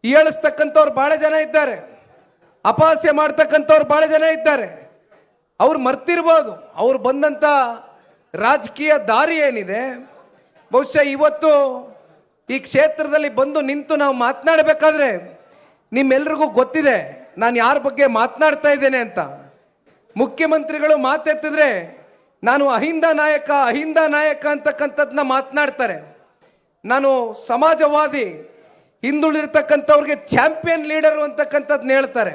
ಹೀಯಾಳಿಸ್ತಕ್ಕಂಥವ್ರು ಬಹಳ ಜನ ಇದ್ದಾರೆ, ಅಪಹಾಸ್ಯ ಮಾಡ್ತಕ್ಕಂಥವ್ರು ಬಹಳ ಜನ ಇದ್ದಾರೆ. ಅವ್ರು ಮರ್ತಿರ್ಬೋದು ಅವ್ರು ಬಂದಂಥ ರಾಜಕೀಯ ದಾರಿ ಏನಿದೆ. ಬಹುಶಃ ಇವತ್ತು ಈ ಕ್ಷೇತ್ರದಲ್ಲಿ ಬಂದು ನಿಂತು ನಾವು ಮಾತನಾಡಬೇಕಾದ್ರೆ ನಿಮ್ಮೆಲ್ರಿಗೂ ಗೊತ್ತಿದೆ ನಾನು ಯಾರ ಬಗ್ಗೆ ಮಾತನಾಡ್ತಾ ಇದ್ದೇನೆ ಅಂತ. ಮುಖ್ಯಮಂತ್ರಿಗಳು ಮಾತೆತ್ತಿದ್ರೆ ನಾನು ಅಹಿಂದ ನಾಯಕ ಅಂತಕ್ಕಂಥದ್ದನ್ನ ಮಾತನಾಡ್ತಾರೆ. ನಾನು ಸಮಾಜವಾದಿ, ಹಿಂದುಳಿರ್ತಕ್ಕಂಥವ್ರಿಗೆ ಚಾಂಪಿಯನ್ ಲೀಡರು ಅಂತಕ್ಕಂಥದ್ದನ್ನ ಹೇಳ್ತಾರೆ.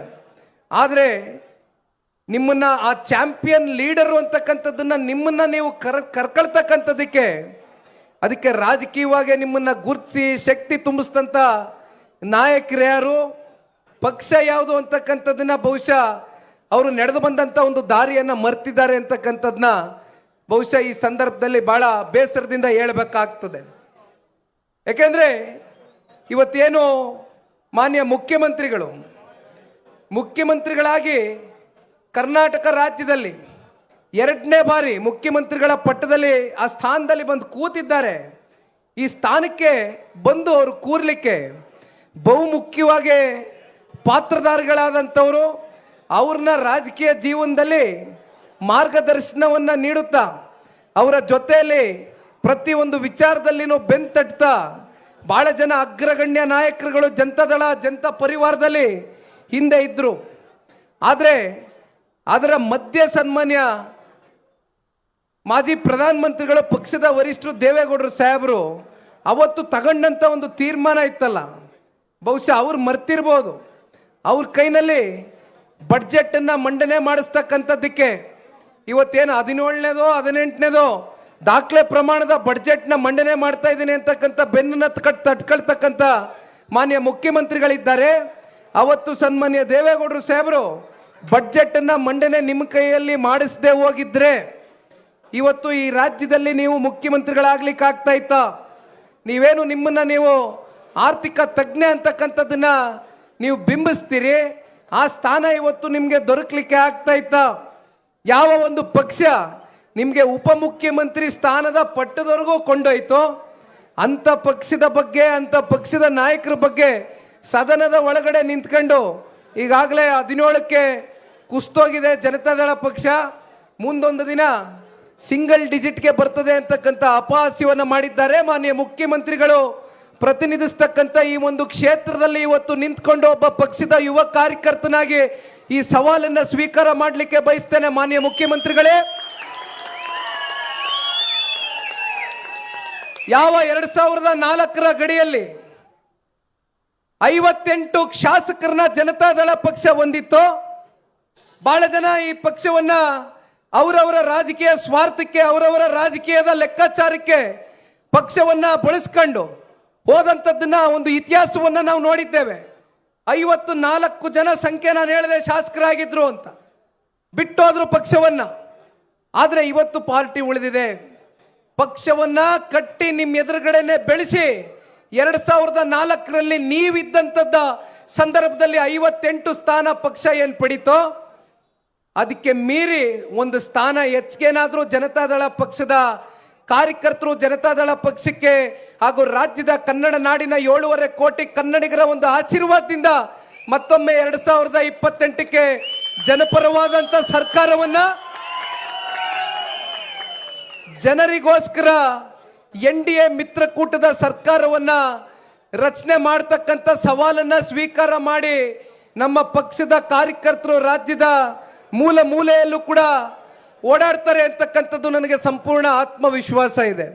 ಆದರೆ ನಿಮ್ಮನ್ನ ಆ ಚಾಂಪಿಯನ್ ಲೀಡರು ಅಂತಕ್ಕಂಥದ್ದನ್ನ ನಿಮ್ಮನ್ನ ನೀವು ಕರ್ಕೊಳ್ತಕ್ಕಂಥದ್ದಕ್ಕೆ ಅದಕ್ಕೆ ರಾಜಕೀಯವಾಗಿ ನಿಮ್ಮನ್ನ ಗುರುತಿಸಿ ಶಕ್ತಿ ತುಂಬಿಸಿದಂಥ ನಾಯಕರು ಯಾರು, ಪಕ್ಷ ಯಾವುದು ಅಂತಕ್ಕಂಥದ್ದನ್ನ ಬಹುಶಃ ಅವರು ನಡೆದು ಬಂದಂಥ ಒಂದು ದಾರಿಯನ್ನು ಮರ್ತಿದ್ದಾರೆ ಅಂತಕ್ಕಂಥದ್ದನ್ನ ಬಹುಶಃ ಈ ಸಂದರ್ಭದಲ್ಲಿ ಬಹಳ ಬೇಸರದಿಂದ ಹೇಳಬೇಕಾಗ್ತದೆ. ಯಾಕೆಂದರೆ ಇವತ್ತೇನು ಮಾನ್ಯ ಮುಖ್ಯಮಂತ್ರಿಗಳಾಗಿ ಕರ್ನಾಟಕ ರಾಜ್ಯದಲ್ಲಿ 2ನೇ ಬಾರಿ ಮುಖ್ಯಮಂತ್ರಿಗಳ ಪಟ್ಟದಲ್ಲಿ ಆ ಸ್ಥಾನದಲ್ಲಿ ಬಂದು ಕೂತಿದ್ದಾರೆ. ಈ ಸ್ಥಾನಕ್ಕೆ ಬಂದು ಅವರು ಕೂರ್ಲಿಕ್ಕೆ ಬಹುಮುಖ್ಯವಾಗಿ ಪಾತ್ರಧಾರಿಗಳಾದಂಥವರು ಅವ್ರನ್ನ ರಾಜಕೀಯ ಜೀವನದಲ್ಲಿ ಮಾರ್ಗದರ್ಶನವನ್ನು ನೀಡುತ್ತಾ ಅವರ ಜೊತೆಯಲ್ಲಿ ಪ್ರತಿಯೊಂದು ವಿಚಾರದಲ್ಲಿನೂ ಬೆಂತಟ್ತಾ ಭಾಳ ಜನ ಅಗ್ರಗಣ್ಯ ನಾಯಕರುಗಳು ಜನತಾ ಪರಿವಾರದಲ್ಲಿ ಹಿಂದೆ ಇದ್ದರು. ಆದರೆ ಅದರ ಮಧ್ಯೆ ಸನ್ಮಾನ್ಯ ಮಾಜಿ ಪ್ರಧಾನಮಂತ್ರಿಗಳು ಪಕ್ಷದ ವರಿಷ್ಠರು ದೇವೇಗೌಡರು ಸಾಹೇಬರು ಅವತ್ತು ತಗೊಂಡಂಥ ಒಂದು ತೀರ್ಮಾನ ಇತ್ತಲ್ಲ, ಬಹುಶಃ ಅವ್ರು ಮರ್ತಿರ್ಬೋದು. ಅವ್ರ ಕೈನಲ್ಲಿ ಬಡ್ಜೆಟನ್ನು ಮಂಡನೆ ಮಾಡಿಸ್ತಕ್ಕಂಥದ್ದಕ್ಕೆ ಇವತ್ತೇನು 17ನೇದೋ 18ನೇದೋ ದಾಖಲೆ ಪ್ರಮಾಣದ ಬಡ್ಜೆಟ್ನ ಮಂಡನೆ ಮಾಡ್ತಾ ಇದ್ದೀನಿ ಅಂತಕ್ಕಂಥ ಬೆನ್ನನ್ನು ತಟ್ಕೊಳ್ತಕ್ಕಂಥ ಮಾನ್ಯ ಮುಖ್ಯಮಂತ್ರಿಗಳಿದ್ದಾರೆ. ಅವತ್ತು ಸನ್ಮಾನ್ಯ ದೇವೇಗೌಡರು ಸಾಹೇಬರು ಬಡ್ಜೆಟನ್ನು ಮಂಡನೆ ನಿಮ್ಮ ಕೈಯಲ್ಲಿ ಮಾಡಿಸದೆ ಹೋಗಿದ್ರೆ ಇವತ್ತು ಈ ರಾಜ್ಯದಲ್ಲಿ ನೀವು ಮುಖ್ಯಮಂತ್ರಿಗಳಾಗ್ಲಿಕ್ಕೆ ಆಗ್ತಾ ಇತ್ತ? ನೀವೇನು ನಿಮ್ಮನ್ನ ನೀವು ಆರ್ಥಿಕ ತಜ್ಞ ಅಂತಕ್ಕಂಥದ್ದನ್ನ ನೀವು ಬಿಂಬಿಸ್ತೀರಿ, ಆ ಸ್ಥಾನ ಇವತ್ತು ನಿಮಗೆ ದೊರಕಲಿಕ್ಕೆ ಆಗ್ತಾ ಇತ್ತ? ಯಾವ ಒಂದು ಪಕ್ಷ ನಿಮಗೆ ಉಪಮುಖ್ಯಮಂತ್ರಿ ಸ್ಥಾನದ ಪಟ್ಟದವರೆಗೂ ಕೊಂಡೊಯ್ತು, ಅಂಥ ಪಕ್ಷದ ಬಗ್ಗೆ ಅಂಥ ಪಕ್ಷದ ನಾಯಕರ ಬಗ್ಗೆ ಸದನದ ಒಳಗಡೆ ನಿಂತ್ಕೊಂಡು ಈಗಾಗಲೇ 17ಕ್ಕೆ ಕುಸ್ತೋಗಿದೆ ಜನತಾದಳ ಪಕ್ಷ, ಮುಂದೊಂದು ದಿನ ಸಿಂಗಲ್ ಡಿಜಿಟ್ಗೆ ಬರ್ತದೆ ಅಂತಕ್ಕಂಥ ಅಪಹಾಸ್ಯವನ್ನು ಮಾಡಿದ್ದಾರೆ. ಮಾನ್ಯ ಮುಖ್ಯಮಂತ್ರಿಗಳು ಪ್ರತಿನಿಧಿಸ್ತಕ್ಕಂಥ ಈ ಒಂದು ಕ್ಷೇತ್ರದಲ್ಲಿ ಇವತ್ತು ನಿಂತ್ಕೊಂಡು ಒಬ್ಬ ಪಕ್ಷದ ಯುವ ಕಾರ್ಯಕರ್ತನಾಗಿ ಈ ಸವಾಲನ್ನು ಸ್ವೀಕಾರ ಮಾಡಲಿಕ್ಕೆ ಬಯಸ್ತೇನೆ. ಮಾನ್ಯ ಮುಖ್ಯಮಂತ್ರಿಗಳೇ, ಯಾವ 2004ರ ಗಡಿಯಲ್ಲಿ 58 ಶಾಸಕರನ್ನ ಜನತಾದಳ ಪಕ್ಷ ಹೊಂದಿತ್ತು, ಬಹಳ ಜನ ಈ ಪಕ್ಷವನ್ನ ಅವರವರ ರಾಜಕೀಯ ಸ್ವಾರ್ಥಕ್ಕೆ ಅವರವರ ರಾಜಕೀಯದ ಲೆಕ್ಕಾಚಾರಕ್ಕೆ ಪಕ್ಷವನ್ನ ಬಳಸ್ಕೊಂಡು ಹೋದಂಥದ್ದನ್ನ ಒಂದು ಇತಿಹಾಸವನ್ನ ನಾವು ನೋಡಿದ್ದೇವೆ. 54 ಜನ ಸಂಖ್ಯೆ ನಾನು ಹೇಳಿದೆ ಶಾಸಕರಾಗಿದ್ರು ಅಂತ ಬಿಟ್ಟೋದ್ರು ಪಕ್ಷವನ್ನ. ಆದರೆ ಇವತ್ತು ಪಾರ್ಟಿ ಉಳಿದಿದೆ. ಪಕ್ಷವನ್ನ ಕಟ್ಟಿ ನಿಮ್ಮ ಎದುರುಗಡೆನೆ ಬೆಳೆಸಿ 2004ರಲ್ಲಿ ನೀವಿದ್ದಂಥದ್ದ ಸಂದರ್ಭದಲ್ಲಿ 58 ಸ್ಥಾನ ಪಕ್ಷ ಏನು ಪಡೀತೋ ಅದಕ್ಕೆ ಮೀರಿ ಒಂದು ಸ್ಥಾನ ಹೆಚ್ಚಿಗೆನಾದರೂ ಜನತಾದಳ ಪಕ್ಷದ ಕಾರ್ಯಕರ್ತರು ಜನತಾದಳ ಪಕ್ಷಕ್ಕೆ ಹಾಗೂ ರಾಜ್ಯದ ಕನ್ನಡ ನಾಡಿನ 7.5 ಕೋಟಿ ಕನ್ನಡಿಗರ ಒಂದು ಆಶೀರ್ವಾದದಿಂದ ಮತ್ತೊಮ್ಮೆ 2028ಕ್ಕೆ ಜನಪರವಾದಂಥ ಸರ್ಕಾರವನ್ನ ಜನರಿಗೋಸ್ಕರ NDA ಮಿತ್ರಕೂಟದ ಸರ್ಕಾರವನ್ನ ರಚನೆ ಮಾಡತಕ್ಕಂಥ ಸವಾಲನ್ನ ಸ್ವೀಕಾರ ಮಾಡಿ ನಮ್ಮ ಪಕ್ಷದ ಕಾರ್ಯಕರ್ತರು ರಾಜ್ಯದ ಮೂಲೆಯಲ್ಲೂ ಕೂಡ ಓಡಾಡ್ತಾರೆ ಅಂತಕ್ಕಂಥದ್ದು ನನಗೆ ಸಂಪೂರ್ಣ ಆತ್ಮವಿಶ್ವಾಸ ಇದೆ.